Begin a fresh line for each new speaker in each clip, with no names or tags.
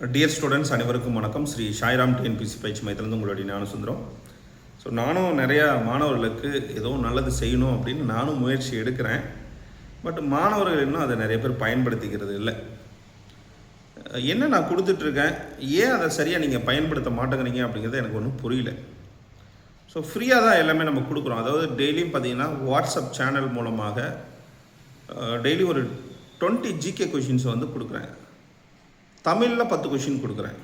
Dear students அனைவருக்கும் வணக்கம். Sri Sairam TNPSC பயிற்சி மையத்திலிருந்து உங்களுடைய ஞானசுந்தரம். ஸோ நானும் நிறையா மாணவர்களுக்கு ஏதோ நல்லது செய்யணும் அப்படின்னு நானும் முயற்சி எடுக்கிறேன். பட் மாணவர்கள் இன்னும் அதை நிறைய பேர் பயன்படுத்திக்கிறது இல்லை. என்ன நான் கொடுத்துட்ருக்கேன், ஏன் அதை சரியாக நீங்கள் பயன்படுத்த மாட்டேங்கிறீங்க அப்படிங்கிறது எனக்கு ஒன்றும் புரியல. ஸோ ஃப்ரீயாக தான் எல்லாமே நம்ம கொடுக்குறோம். அதாவது டெய்லியும் பார்த்தீங்கன்னா வாட்ஸ்அப் சேனல் மூலமாக டெய்லி ஒரு 20 ஜிகே கொஷின்ஸ் வந்து கொடுக்குறேன். தமிழில் 10 கொஷின் கொடுக்குறேன்.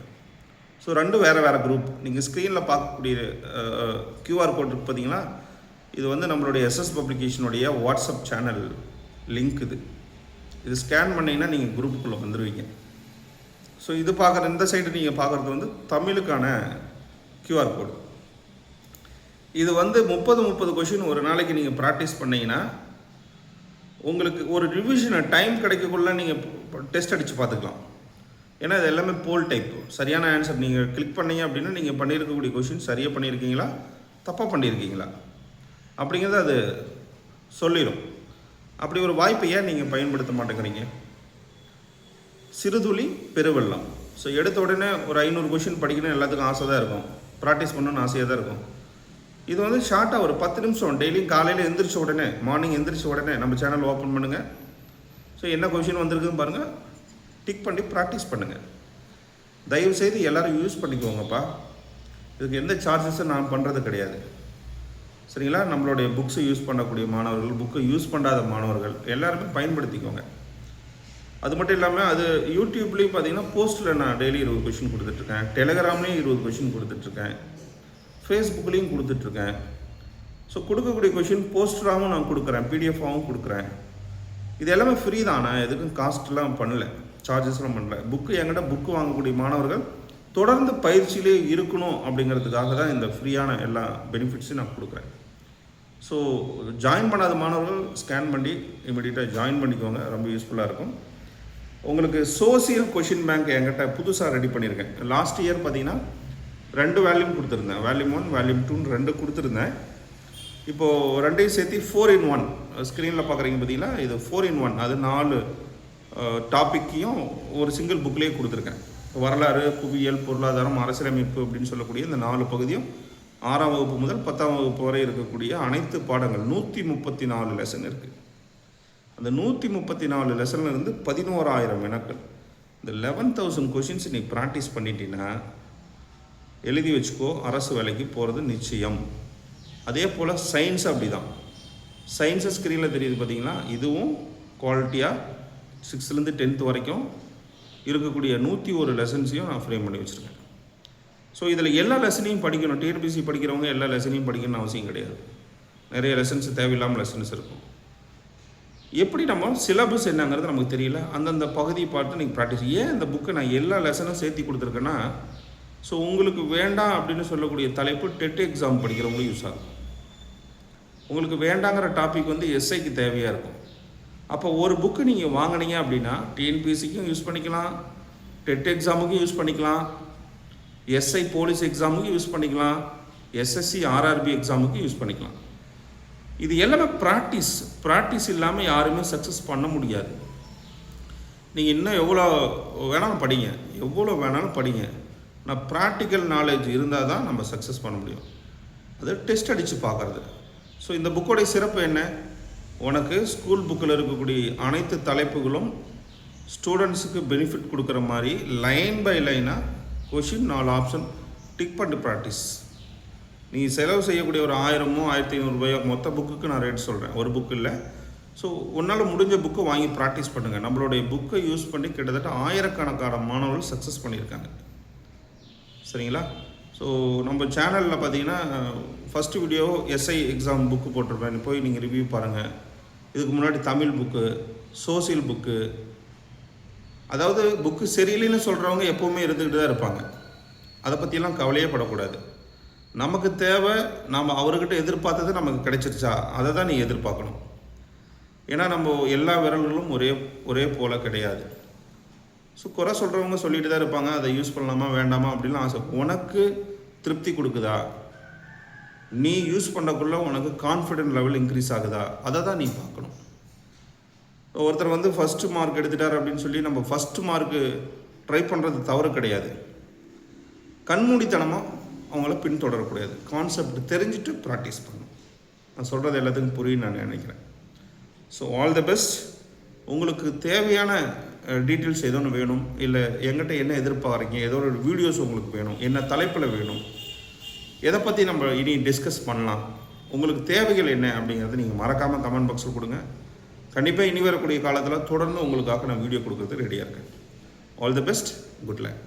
ஸோ ரெண்டும் வேறு வேறு குரூப். நீங்கள் ஸ்க்ரீனில் பார்க்கக்கூடிய கியூஆர் கோட் இருக்குது பார்த்தீங்களா, இது வந்து நம்மளுடைய எஸ்எஸ் பப்ளிகேஷனுடைய வாட்ஸ்அப் சேனல் லிங்க். இது ஸ்கேன் பண்ணிங்கன்னா நீங்கள் குரூப்புக்குள்ளே வந்துடுவீங்க. ஸோ இது பார்க்குற இந்த சைடு நீங்கள் பார்க்குறது வந்து தமிழுக்கான கியூஆர் கோடு. இது வந்து 30 கொஷின் ஒரு நாளைக்கு நீங்கள் ப்ராக்டிஸ் பண்ணிங்கன்னா உங்களுக்கு ஒரு ரிவிஷனை டைம் கிடைக்கக்குள்ள நீங்கள் டெஸ்ட் அடித்து பார்த்துக்கலாம். ஏன்னா இது எல்லாமே போல் டைப். சரியான ஆன்சர் நீங்கள் கிளிக் பண்ணீங்க அப்படின்னா நீங்கள் பண்ணியிருக்கக்கூடிய கொஷின் சரியாக பண்ணியிருக்கீங்களா தப்பாக பண்ணியிருக்கீங்களா அப்படிங்கிறது அது சொல்லிடும். அப்படி ஒரு வாய்ப்பை ஏன் நீங்கள் பயன்படுத்த மாட்டேங்கிறீங்க? சிறுதுளி பெருவெள்ளம். ஸோ எடுத்த உடனே ஒரு 500 கொஷின் படிக்கணும் எல்லாத்துக்கும் ஆசை தான் இருக்கும், ப்ராக்டிஸ் பண்ணணும்னு ஆசையாக தான் இருக்கும். இது வந்து ஷார்ட்டாக ஒரு 10 நிமிஷம் டெய்லியும் காலையில் எந்திரிச்ச உடனே, மார்னிங் எந்திரிச்ச உடனே நம்ம சேனல் ஓப்பன் பண்ணுங்கள். ஸோ என்ன கொஷின் வந்திருக்குன்னு பாருங்கள், டிக் பண்ணி ப்ராக்டிஸ் பண்ணுங்கள். தயவுசெய்து எல்லோரும் யூஸ் பண்ணிக்கோங்கப்பா. இதுக்கு எந்த சார்ஜஸும் நான் பண்ணுறது கிடையாது, சரிங்களா? நம்மளுடைய புக்ஸை யூஸ் பண்ணக்கூடிய மாணவர்கள், புக்கை யூஸ் பண்ணாத மாணவர்கள் எல்லாருமே பயன்படுத்திக்கோங்க. அது மட்டும் இல்லாமல் அது யூடியூப்லேயும் பார்த்தீங்கன்னா போஸ்ட்டில் நான் டெய்லி 20 கொஷின் கொடுத்துட்ருக்கேன், டெலகிராம்லேயும் 20 கொஷின் கொடுத்துட்ருக்கேன், ஃபேஸ்புக்லேயும் கொடுத்துட்ருக்கேன். ஸோ கொடுக்கக்கூடிய கொஷின் போஸ்டராகவும் நான் கொடுக்குறேன், பிடிஎஃபாகவும் கொடுக்குறேன். இது எல்லாமே ஃப்ரீ தான், நான் எதுக்கும் காஸ்ட்லாம் பண்ணல, சார்ஜஸ்லாம் பண்ணல. புக்கு என்கிட்ட புக்கு வாங்கக்கூடிய மாணவர்கள் தொடர்ந்து பயிற்சியிலே இருக்கணும் அப்படிங்கிறதுக்காக தான் இந்த ஃப்ரீயான எல்லா பெனிஃபிட்ஸையும் நான் கொடுக்குறேன். ஸோ ஜாயின் பண்ணாத மாணவர்கள் ஸ்கேன் பண்ணி இமீடியட்டாக ஜாயின் பண்ணிக்கோங்க, ரொம்ப யூஸ்ஃபுல்லாக இருக்கும். உங்களுக்கு சோசியல் கொஷின் பேங்க் என்கிட்ட புதுசாக ரெடி பண்ணியிருக்கேன். லாஸ்ட் இயர் பார்த்தீங்கன்னா 2 வேல்யூம் கொடுத்துருந்தேன், வேல்யூம் 1 வேல்யூம் 2 2 கொடுத்துருந்தேன். இப்போது ரெண்டையும் சேர்த்து 4-in-1 ஸ்க்ரீனில் பார்க்குறீங்க பார்த்தீங்களா, இது 4-in-1. அது 4 டாப்பிக்கையும் ஒரு சிங்கிள் புக்லேயே கொடுத்துருக்கேன். வரலாறு, புவியியல், பொருளாதாரம், அரசியலமைப்பு அப்படின்னு சொல்லக்கூடிய இந்த 4 பகுதியும் 6ஆம் வகுப்பு முதல் 10ஆம் வகுப்பு வரை இருக்கக்கூடிய அனைத்து பாடங்கள் 134 லெசன் இருக்குது. அந்த 134 லெசன்லேருந்து 11,000 வினாக்கள், இந்த 11,000 கொஷின்ஸ் நீ ப்ராக்டிஸ் பண்ணிட்டீங்கன்னா எழுதி வச்சுக்கோ, அரசு வேலைக்கு போகிறது நிச்சயம். அதே போல் சயின்ஸ் அப்படி தான். சயின்ஸை ஸ்க்ரீனில் தெரியுது பார்த்தீங்களா, இதுவும் குவாலிட்டியாக 6th-10th வரைக்கும் இருக்கக்கூடிய 101 லெசன்ஸையும் நான் ஃப்ரேம் பண்ணி வச்சுருக்கேன். ஸோ இதில் எல்லா லெசனையும் படிக்கணும். டிஎன்பிசி படிக்கிறவங்க எல்லா லெசனையும் படிக்கணும்னு அவசியம் கிடையாது. நிறைய லெசன்ஸ் தேவையில்லாமல் லெசன்ஸ் இருக்கும். எப்படி நம்ம சிலபஸ் என்னங்கிறது நமக்கு தெரியல, அந்தந்த பகுதியை பார்த்து நீங்கள் ப்ராக்டிஸ். ஏன் இந்த புக்கை நான் எல்லா லெசனும் சேர்த்து கொடுத்துருக்கேன்னா, ஸோ உங்களுக்கு வேண்டாம் அப்படின்னு சொல்லக்கூடிய தலைப்பு டெட் எக்ஸாம் படிக்கிறவங்களும் யூஸ் ஆகும். உங்களுக்கு வேண்டாங்கிற டாபிக் வந்து எஸ்ஐக்கு தேவையாக இருக்கும். அப்போ ஒரு புக்கு நீங்கள் வாங்கினீங்க அப்படின்னா டிஎன்பிசிக்கும் யூஸ் பண்ணிக்கலாம், டெட் எக்ஸாமுக்கும் யூஸ் பண்ணிக்கலாம், எஸ்ஐ போலீஸ் எக்ஸாமுக்கும் யூஸ் பண்ணிக்கலாம், எஸ்எஸ்சி ஆர்ஆர்பி எக்ஸாமுக்கும் யூஸ் பண்ணிக்கலாம். இது எல்லாமே ப்ராக்டிஸ் இல்லாமல் யாருமே சக்ஸஸ் பண்ண முடியாது. நீங்கள் இன்னும் எவ்வளோ வேணாலும் படிங்க, எவ்வளோ வேணாலும் படிங்க, நான் ப்ராக்டிக்கல் நாலேஜ் இருந்தால் தான் நம்ம சக்ஸஸ் பண்ண முடியும். அது டெஸ்ட் அடித்து பார்க்குறது. ஸோ இந்த புக்கோடைய சிறப்பு என்ன, உனக்கு ஸ்கூல் புக்கில் இருக்கக்கூடிய அனைத்து தலைப்புகளும் ஸ்டூடெண்ட்ஸுக்கு பெனிஃபிட் கொடுக்குற மாதிரி லைன் பை லைனாக கொஷின் 4 ஆப்ஷன் டிக் பண்ணி ப்ராக்டிஸ். நீ செலவு செய்யக்கூடிய ஒரு 1000 1,500 மொத்த புக்குக்கு நான் ரேட் சொல்கிறேன், ஒரு புக்கு இல்லை. ஸோ உன்னால் முடிஞ்ச புக்கை வாங்கி ப்ராக்டிஸ் பண்ணுங்கள். நம்மளுடைய புக்கை யூஸ் பண்ணி கிட்டத்தட்ட 1000கணக்கான மாணவர்கள் சக்ஸஸ் பண்ணியிருக்காங்க, சரிங்களா? ஸோ நம்ம சேனலில் பார்த்தீங்கன்னா first video SI exam book போட்டிருப்பேன், போய் நீங்கள் ரிவ்யூ பாருங்கள். இதுக்கு முன்னாடி தமிழ் புக்கு, சோசியல் புக்கு, அதாவது புக்கு சரியில்லைன்னு சொல்கிறவங்க எப்போவுமே இருந்துக்கிட்டு தான் இருப்பாங்க. அதை பற்றியெல்லாம் கவலையே படக்கூடாது. நமக்கு தேவை, நாம் அவர்கிட்ட எதிர்பார்த்தது நமக்கு கிடைச்சிருச்சா, அதை தான் நீ எதிர்பார்க்கணும். ஏன்னா நம்ம எல்லா விரல்களும் ஒரே போல் கிடையாது. ஸோ குறை சொல்கிறவங்க சொல்லிட்டு தான் இருப்பாங்க, அதை யூஸ் பண்ணலாமா வேண்டாமா அப்படின்னு ஆசை. உனக்கு திருப்தி கொடுக்குதா, நீ யூஸ் பண்ணக்குள்ளே உனக்கு கான்ஃபிடென்ட் லெவல் இன்க்ரீஸ் ஆகுதா, அதை தான் நீ பார்க்கணும். ஒருத்தர் வந்து ஃபஸ்ட்டு மார்க் எடுத்துட்டார் அப்படின்னு சொல்லி நம்ம ஃபஸ்ட்டு மார்க்கு ட்ரை பண்ணுறது தவறு கிடையாது. கண்மூடித்தனமாக அவங்கள பின்தொடரக்கூடாது. கான்செப்ட் தெரிஞ்சுட்டு ப்ராக்டிஸ் பண்ணணும். நான் சொல்கிறது எல்லாத்துக்கும் புரியும் நான் நினைக்கிறேன். So all the best. உங்களுக்கு தேவையான டீட்டெயில்ஸ் ஏதோ ஒன்று வேணும், இல்லை எங்கிட்ட என்ன எதிர்பார்க்குறீங்க, ஏதோ ஒரு வீடியோஸ் உங்களுக்கு வேணும், என்ன தலைப்பில் வேணும், எதை பற்றி நம்ம இனி டிஸ்கஸ் பண்ணலாம், உங்களுக்கு தேவைகள் என்ன அப்படிங்கிறத நீங்கள் மறக்காமல் கமெண்ட் பாக்ஸில் கொடுங்க. கண்டிப்பாக இனி வரக்கூடிய காலத்தில் தொடர்ந்து உங்களுக்காக நான் வீடியோ கொடுக்குறது ரெடியாக இருக்கேன். All the best. Good luck.